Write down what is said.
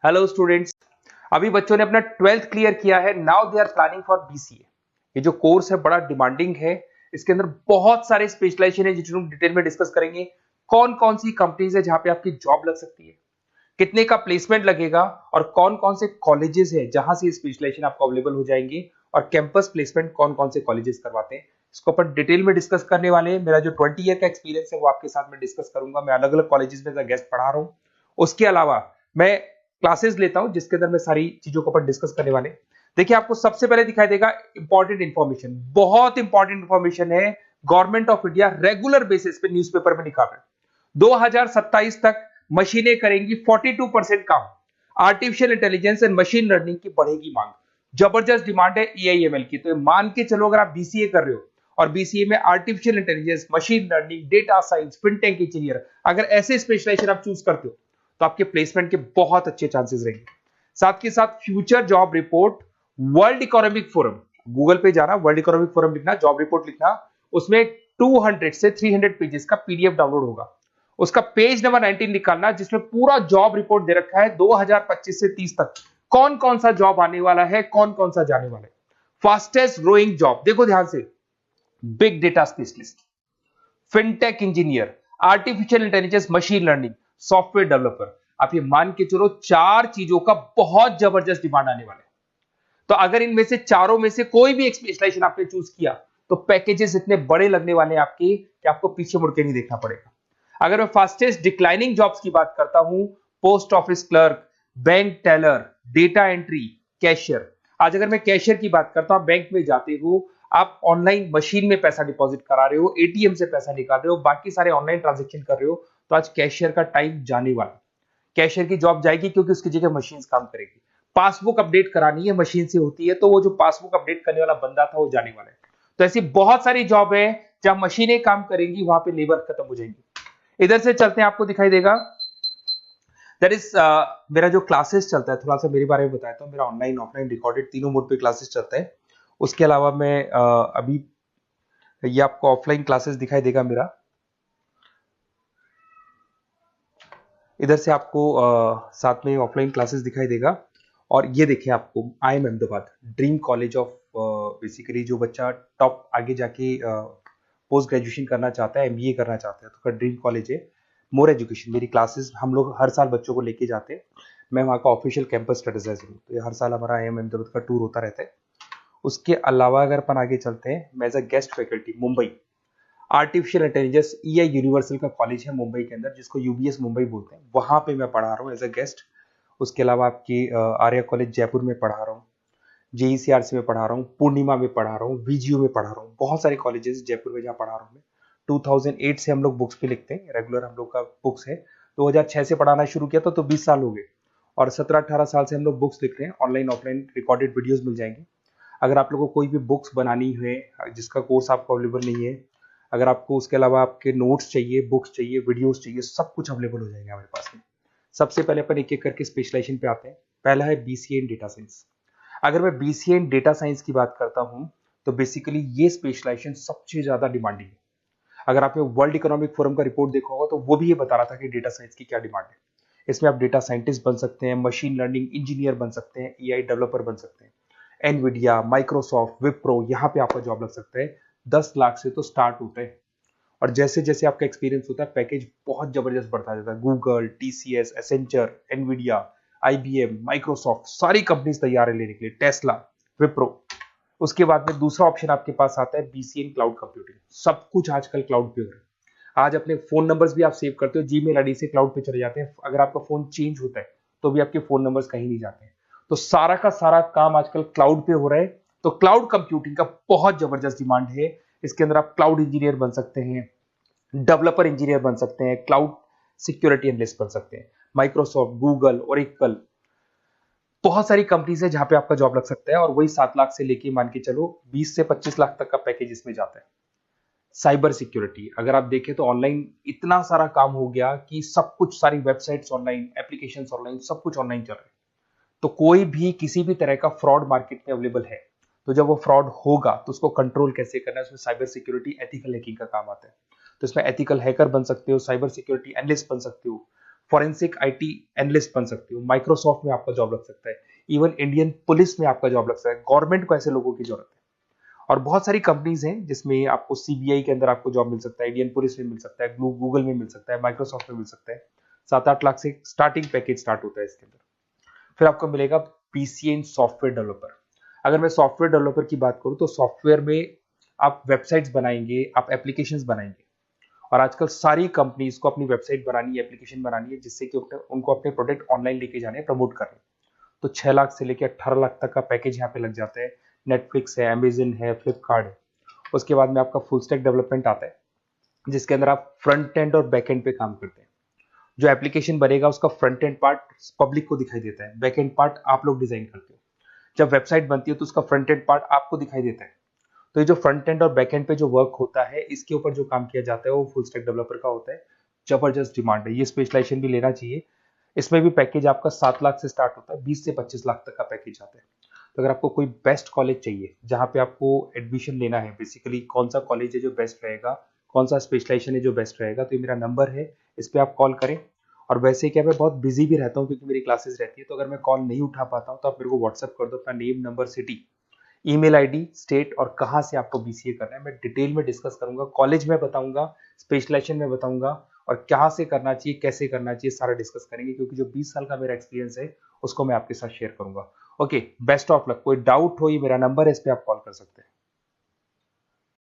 Hello students. अभी बच्चों ने अपना 12th क्लियर किया है। Now they are planning for BCA. ये जो कोर्स है बड़ा डिमांडिंग है। इसके अंदर बहुत सारे स्पेशलाइजेशन है जिनको हम डिटेल में डिस्कस करेंगे। कौन कौन सी कंपनीज है जहां पे आपकी जॉब लग सकती है, कितने का प्लेसमेंट लगेगा और कौन कौन से कॉलेजेस है जहां से स्पेशलाइजेशन आपको अवेलेबल हो जाएंगे और कैंपस प्लेसमेंट कौन कौन से कॉलेजेस करवाते हैं, इसको अपन डिटेल में डिस्कस करने वाले हैं। मेरा जो 20 ईयर का एक्सपीरियंस है वो आपके साथ में डिस्कस करूंगा। मैं अलग अलग कॉलेजेस में गेस्ट पढ़ा रहा हूँ। उसके अलावा मैं क्लासेस लेता हूं जिसके अंदर मैं सारी चीजों को अपन डिस्कस करने वाले। देखिए, आपको सबसे पहले दिखाई देगा इंपॉर्टेंट इंफॉर्मेशन, बहुत इंपॉर्टेंट इंफॉर्मेशन है। Government of India regular basis पे न्यूज़पेपर में निकाल रहे हैं 2027 तक मशीनें करेंगी 42% काम। Artificial intelligence and machine learning की बढ़ेगी मांग। जबरदस्त डिमांड है एआईएमएल की। तो मान के चलो, अगर आप बीसीए कर रहे हो और बीसीए में artificial intelligence, machine learning, data science, fintech engineer, अगर ऐसे स्पेशलाइजेशन आप चूज करते हो तो आपके प्लेसमेंट के बहुत अच्छे चांसेस रहेंगे। साथ के साथ future job report, world economic forum, Google पे जाना, वर्ल्ड इकोनॉमिक फोरम लिखना, जॉब रिपोर्ट लिखना, उसमें 200 से 300 पेजेस का पीडीएफ डाउनलोड होगा। उसका पेज नंबर 19 निकालना जिसमें पूरा जॉब रिपोर्ट दे रखा है 2025 से 30 तक कौन कौन सा जॉब आने वाला है, कौन कौन सा जाने वाला है। फास्टेस्ट ग्रोइंग जॉब देखो ध्यान से, big data specialist, fintech engineer, artificial intelligence, machine learning, software developer. आप ये मान के चलो 4 चीजों का बहुत जबरदस्त डिमांड आने वाला है। तो अगर इनमें से चारों में से कोई भी एक स्पेशलाइजेशन आपने चूज किया तो पैकेजेस इतने बड़े लगने वाले हैं आपके कि आपको पीछे मुड़ के नहीं देखना पड़ेगा। अगर मैं फास्टेस्ट डिक्लाइनिंग जॉब्स की बात करता हूं, post office clerk, bank teller, data entry, cashier. आज अगर मैं कैशियर की बात करता हूं, बैंक में जाते हो, आप ऑनलाइन मशीन में पैसा डिपॉजिट करा रहे हो, एटीएम से पैसा निकाल रहे हो, बाकी सारे ऑनलाइन ट्रांजेक्शन कर रहे हो, तो आज कैशियर का टाइम जाने वाला। कैशियर की जॉब जाएगी क्योंकि उसकी जगह मशीन काम करेगी। पासबुक अपडेट करानी है, मशीन से होती है, तो वो जो पासबुक अपडेट करने वाला बंदा था वो जाने वाला है। तो ऐसी बहुत सारी जॉब है जहां मशीनें काम करेंगी, वहां पे लेबर खत्म हो जाएंगी। इधर से चलते हैं, आपको दिखाई देगा दैट इज मेरा जो क्लासेस चलता है, थोड़ा सा मेरे बारे में बताता हूँ। मेरा ऑनलाइन ऑफलाइन रिकॉर्डेड तीनों मोड पे क्लासेस चलता है। उसके अलावा मैं अभी ये आपको ऑफलाइन क्लासेस दिखाई देगा मेरा। इधर से आपको साथ में ऑफलाइन क्लासेस दिखाई देगा। और ये देखिए, आपको IIM Ahmedabad, dream college of, basically जो बच्चा टॉप आगे जाके पोस्ट ग्रेजुएशन करना चाहता है, एमबीए करना चाहता है, तो उसका ड्रीम कॉलेज है। मोर एजुकेशन मेरी क्लासेस हम लोग हर साल बच्चों को लेके जाते हैं। मैं वहाँ का ऑफिशियल कैंपस स्ट्रेटेजाइजर हूँ, तो ये हर साल हमारा IIM अहमदाबाद का टूर होता रहता है। उसके अलावा अगर अपन आगे चलते हैं, मैं as a guest faculty Mumbai artificial intelligence EI universal का कॉलेज है मुंबई के अंदर, जिसको UBS मुंबई बोलते हैं, वहां पे मैं पढ़ा रहा हूँ एज अ गेस्ट। उसके अलावा आपकी आर्या कॉलेज जयपुर में पढ़ा रहा हूँ, JECRC में पढ़ा रहा हूँ, पूर्णिमा में पढ़ा रहा हूँ, VGU में पढ़ा रहा हूँ। बहुत सारे कॉलेजेस जयपुर में जहाँ पढ़ा रहा हूँ मैं। 2008 से हम लोग बुक्स पे लिखते हैं, रेगुलर हम लोग का बुक्स है। 2006 से पढ़ाना शुरू किया तो 20 साल हो गए। और 17-18 साल से हम लोग बुक्स लिख रहे हैं। ऑनलाइन ऑफलाइन रिकॉर्डेड वीडियोस मिल जाएंगे। अगर आप लोगों को कोई भी बुक्स बनानी है जिसका कोर्स आपको अवेलेबल नहीं है, अगर आपको उसके अलावा आपके नोट्स चाहिए, बुक्स चाहिए, वीडियोस चाहिए, सब कुछ अवेलेबल हो जाएगा हमारे पास में। सबसे पहले अपन एक एक करके स्पेशलाइजेशन पे आते हैं। पहला है BCA इन डेटा साइंस। अगर मैं BCA इन डेटा साइंस की बात करता हूं तो बेसिकली ये स्पेशलाइजेशन सबसे ज्यादा डिमांडिंग है। अगर आपने वर्ल्ड इकोनॉमिक फोरम का रिपोर्ट देखा होगा तो वो भी ये बता रहा था कि डेटा साइंस की क्या डिमांड है। इसमें आप डेटा साइंटिस्ट बन सकते हैं, मशीन लर्निंग इंजीनियर बन सकते हैं, AI डेवलपर बन सकते हैं। एनवीडिया, माइक्रोसॉफ्ट, विप्रो, यहाँ पे आपका जॉब लग सकता है। 10 लाख से तो स्टार्ट होता है और जैसे जैसे आपका एक्सपीरियंस होता है पैकेज बहुत जबरदस्त बढ़ता जाता है। Google, TCS, Accenture, Nvidia, IBM, Microsoft, सारी कंपनीज तैयार है लेने के लिए, टेस्ला, विप्रो। उसके बाद में दूसरा ऑप्शन आपके पास आता है BCA इन क्लाउड कंप्यूटिंग। सब कुछ आजकल क्लाउड पे हो रहा है। आज अपने फोन नंबर्स भी आप सेव करते हो, जीमेल आईडी से क्लाउड पे चले जाते हैं। अगर आपका फोन चेंज होता है तो भी आपके फोन नंबर्स कहीं नहीं जाते हैं। तो सारा का सारा काम आजकल क्लाउड पे हो रहा है। तो क्लाउड कंप्यूटिंग का बहुत जबरदस्त डिमांड है। इसके अंदर आप क्लाउड इंजीनियर बन सकते हैं, डेवलपर इंजीनियर बन सकते हैं, क्लाउड सिक्योरिटी एनालिस्ट बन सकते हैं। माइक्रोसॉफ्ट, गूगल, ओरेकल, बहुत सारी कंपनीज है जहां पे आपका जॉब लग सकता है। और वही 7 लाख से लेके मान के चलो 20 से 25 लाख तक का पैकेज इसमें जाता है। साइबर सिक्योरिटी अगर आप देखें तो ऑनलाइन इतना सारा काम हो गया कि सब कुछ, सारी वेबसाइट्स ऑनलाइन, एप्लीकेशंस ऑनलाइन, सब कुछ ऑनलाइन चल रहा है। तो कोई भी किसी भी तरह का फ्रॉड मार्केट में अवेलेबल है, तो जब वो फ्रॉड होगा तो उसको कंट्रोल कैसे करना है, उसमें साइबर सिक्योरिटी, एथिकल हैकिंग का काम आता है। तो इसमें एथिकल हैकर बन सकते हो, साइबर सिक्योरिटी एनालिस्ट बन सकते हो, फॉरेंसिक आईटी एनालिस्ट बन सकते हो, माइक्रोसॉफ्ट में आपका जॉब लग सकता है, इवन इंडियन पुलिस में आपका जॉब लग सकता है। गवर्नमेंट को ऐसे लोगों की जरूरत है। और बहुत सारी कंपनीज हैं जिसमें आपको सीबीआई के अंदर आपको जॉब मिल सकता है, इंडियन पुलिस में मिल सकता है, गूगल में मिल सकता है, माइक्रोसॉफ्ट में मिल सकता है। 7-8 लाख से स्टार्टिंग पैकेज स्टार्ट होता है इसके अंदर। फिर आपको मिलेगा पीसीए इन सॉफ्टवेयर डेवलपर। अगर मैं सॉफ्टवेयर डेवलपर की बात करूं तो सॉफ्टवेयर में आप वेबसाइट्स बनाएंगे, आप एप्लीकेशंस बनाएंगे। और आजकल सारी कंपनीज को अपनी वेबसाइट बनानी है, एप्लीकेशन बनानी है, जिससे कि उनको अपने प्रोडक्ट ऑनलाइन लेके जाने हैं, प्रमोट करने। तो 6 लाख से लेकर 18 लाख तक का पैकेज यहाँ पे लग जाता है। नेटफ्लिक्स है, अमेजन है, फ्लिपकार्ट है। उसके बाद में आपका फुल स्टैक डेवलपमेंट आता है, जिसके अंदर आप फ्रंट एंड और बैक एंड पे काम करते हैं। जो एप्लीकेशन बनेगा उसका फ्रंट एंड पार्ट पब्लिक को दिखाई देता है, बैक एंड पार्ट आप लोग डिजाइन करते हो। जब वेबसाइट बनती है तो उसका फ्रंट एंड पार्ट आपको दिखाई देता है। तो ये जो फ्रंट एंड और बैक एंड पे जो वर्क होता है, इसके ऊपर जो काम किया जाता है वो फुल स्टैक डेवलपर का होता है। जबरदस्त डिमांड है, ये स्पेशलाइजेशन भी लेना चाहिए। इसमें भी पैकेज आपका 7 लाख से स्टार्ट होता है, 20 से 25 लाख तक का पैकेज आता है। तो अगर आपको कोई बेस्ट कॉलेज चाहिए जहाँ पे आपको एडमिशन लेना है, बेसिकली कौन सा कॉलेज है जो बेस्ट रहेगा, कौन सा स्पेशलाइजेशन है जो बेस्ट रहेगा, तो ये मेरा नंबर है, इस पर आप कॉल करें। और वैसे क्या, मैं बहुत बिजी भी रहता हूँ क्योंकि मेरी क्लासेस रहती है, तो अगर मैं कॉल नहीं उठा पाता हूँ तो आप मेरे को व्हाट्सअप कर दो अपना name, number, city, email ID, state और कहाँ से आपको बीसीए करना है। मैं डिटेल में डिस्कस करूंगा, कॉलेज में बताऊंगा, स्पेशलाइजेशन में बताऊंगा, और कहाँ से करना चाहिए, कैसे करना चाहिए, सारा डिस्कस करेंगे, क्योंकि जो 20 साल का मेरा एक्सपीरियंस है उसको मैं आपके साथ शेयर करूंगा। Okay, best of luck. कोई डाउट हो, ये मेरा नंबर है, इस पे आप कॉल कर सकते हैं।